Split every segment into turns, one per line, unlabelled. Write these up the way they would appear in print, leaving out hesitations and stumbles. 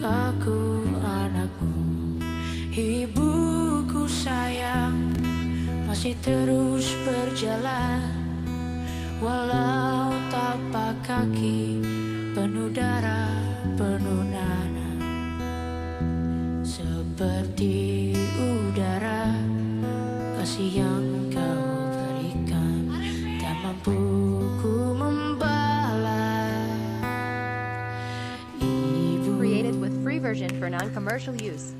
aku anakmu. Ibuku sayang, masih terus berjalan, walau tapak kaki penuh darah, penuh nanah. Seperti udara, kasih yang kau berikan, tak mampu ku membalas. Ibu.
Created with free version for non-commercial use.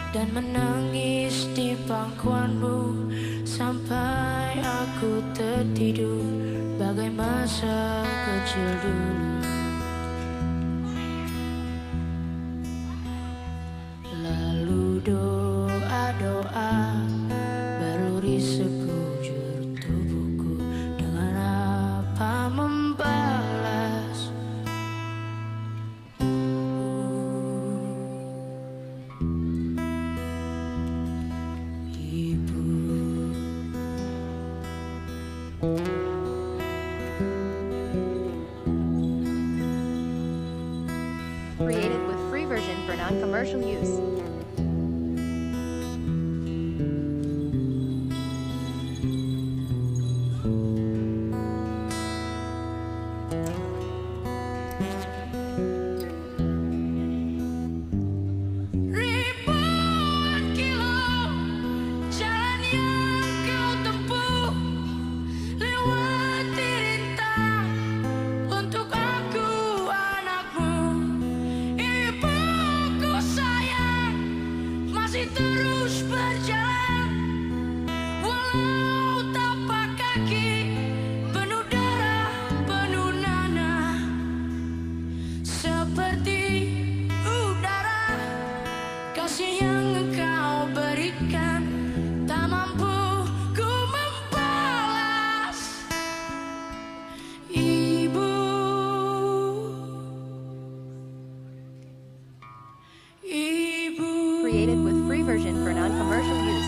Dan menangis di pangkuanmu sampai aku tertidur bagai masa kecil dulu. Lalu doa-doa beruri sekujur tubuhku, dengan apa membalas.
Created with free version for non-commercial use.
Terus berjalan, walau tapak kaki penuh darah, penuh nanah. Seperti udara, kasih yang engkau berikan, tak mampu ku membalas. Ibu, Ibu.
Created with free version for non-commercial use.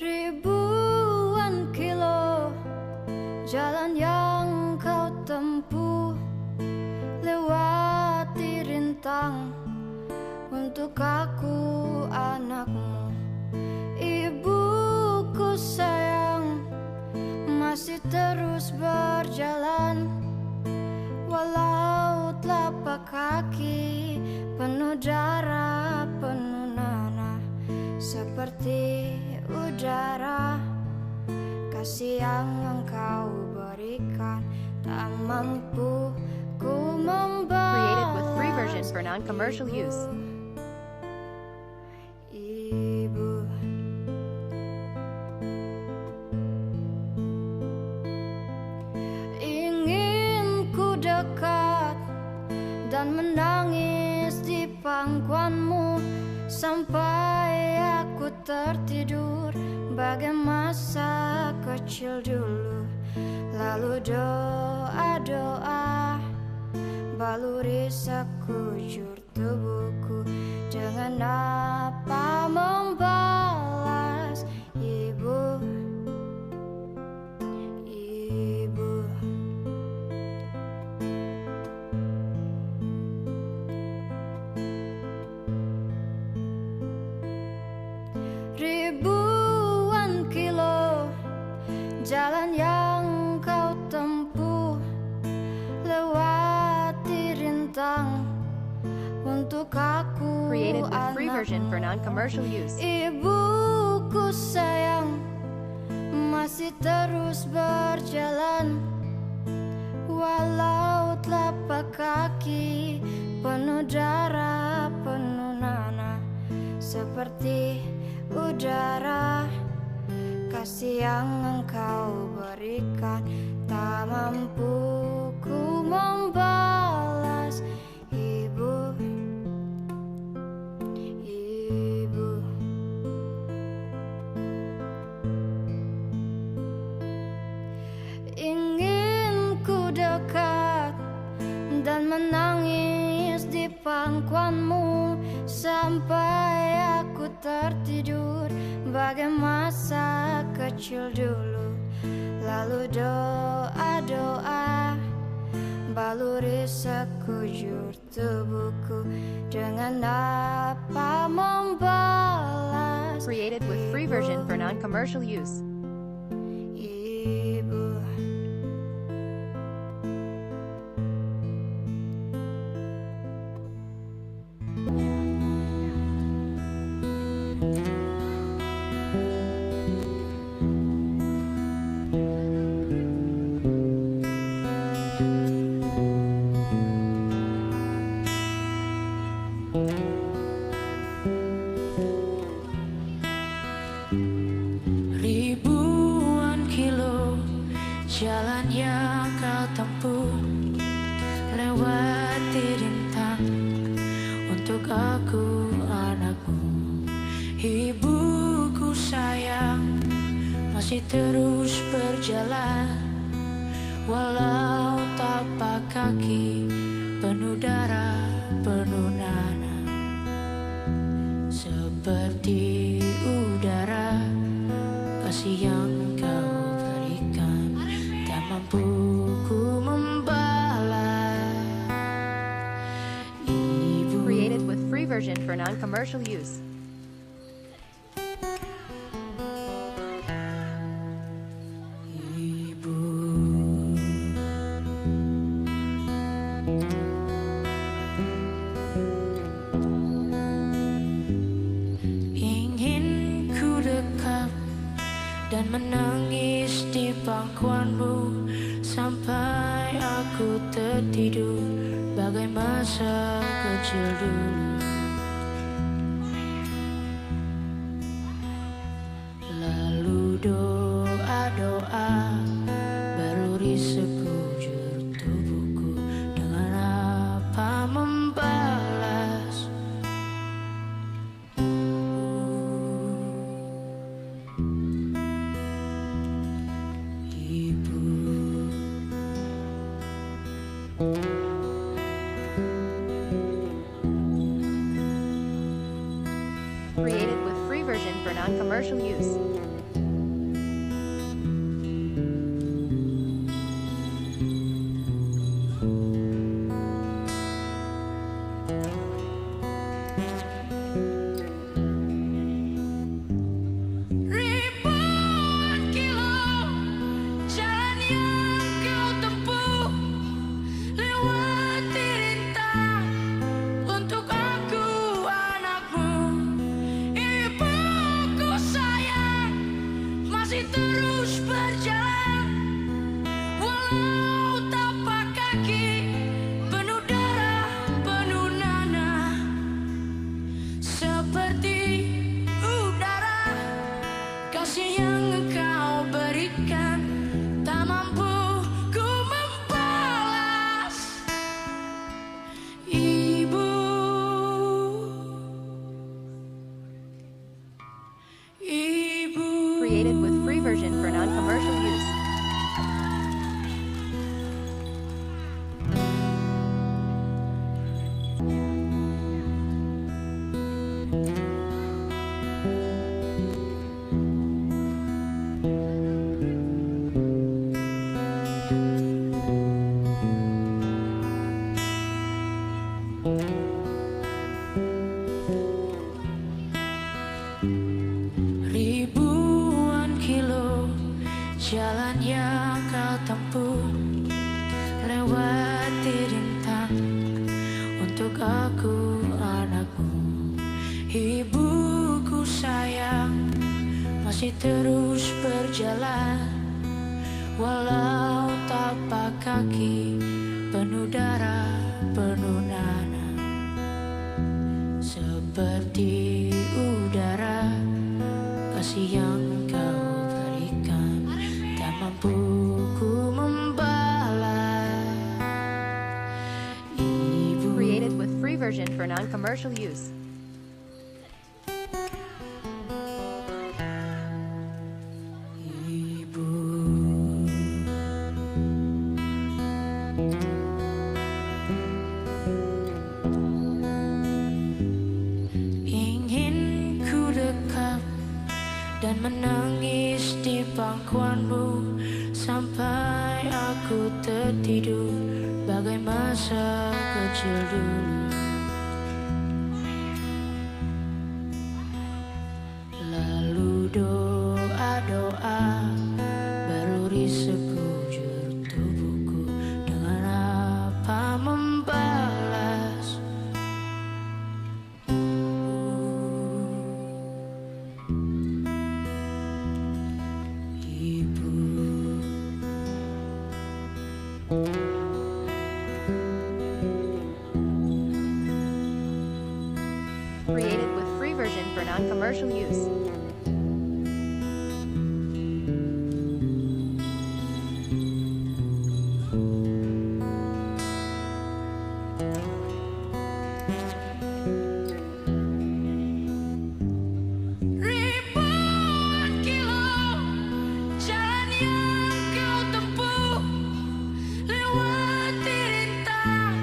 Ribuan kilo jalan yang kau tempuh, lewati rintang untuk aku anakmu. Ibuku sayang, masih terus berjalan, walau telapak kaki penuh darah, penuh nanah. Seperti udara, kasih yang engkau berikan, tak mampu ku membalas.
Created with free version for non-commercial use.
Ibu, ingin ku dekat dan menangis di pangkuanmu sampai aku tertidur bagai masa kecil dulu. Lalu doa-doa baluri sekujur tubuhku, dengan apa membalas. Ibu, Ibu. Ribuan kilo jalan yang kau tempuh, lewati rintang untuk aku
Created with free
anakmu.
version for non-commercial use.
Ibuku sayang, masih terus berjalan, walau telapak kaki penuh darah, penuh nanah, seperti udara. Kasih yang engkau berikan tak mampu ku membalas. Ibu, ibu, ingin ku dekat dan menangis di pangkuanmu sampai aku tertidur bagai masa kecil dulu. Lalu doa-doa baluri sekujur tubuhku, dengan apa membalas.
Created with free version for non-commercial use.
Ibu,
ribuan kilo jalan yang kau tempuh, lewati rintang untuk aku anakmu. Ibuku sayang, masih terus berjalan, walau tapak kaki penuh darah, penuh nanah, seperti udara. Kasih yang kau berikan tak mampu ku membalas. Ibu,
Created with free version for non-commercial use.
ibu, ingin ku dekat dan menangis di pangkuanmu sampai aku tertidur bagai masa kecil dulu. Lalu doa-doa baluri sekujur tubuhku, dengan apa membalas. Ibu,
Created with free version for non-commercial use.
ribuan kilo jalan yang kau tempuh, lewati rintang untuk aku anakmu. Ibuku sayang, masih terus berjalan, walau tapak kaki penuh darah, penuh nanah, seperti udara. Kasih yang engkau berikan tak mampu ku membalas. Ibu, ibu,
Created with free version for non-commercial use.
ribuan kilo jalan yang kau tempuh, lewati rintang untuk aku anakmu. Ibuku sayang, masih terus berjalan, walau tapak kaki penuh darah, penuh nanah, seperti udara. Kasih yang kau berikan tak mampu ku membalas. Ibu,
Created with free version for non-commercial use.
ibu, ingin ku dekat dan menangis di pangkuanmu sampai aku tertidur bagai masa kecil dulu. Lalu doa-doa baluri sekujur tubuhku, dengan apa membalas. Ibu,
Created with free version for non-commercial use.
ribuan kilo jalan yang kau tempuh, lewati rintang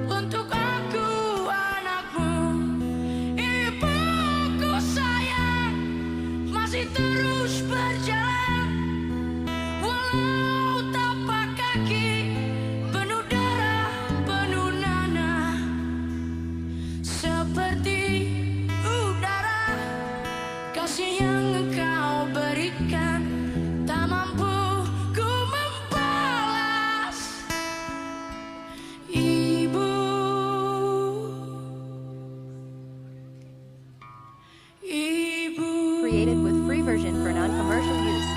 untuk aku anakmu. Ibuku sayang, masih terus berjalan walau tapak kaki penuh darah, penuh nanah. Seperti udara, kasih yang engkau berikan tak mampu ku membalas. Ibu, ibu,
Created with free version for non-commercial use.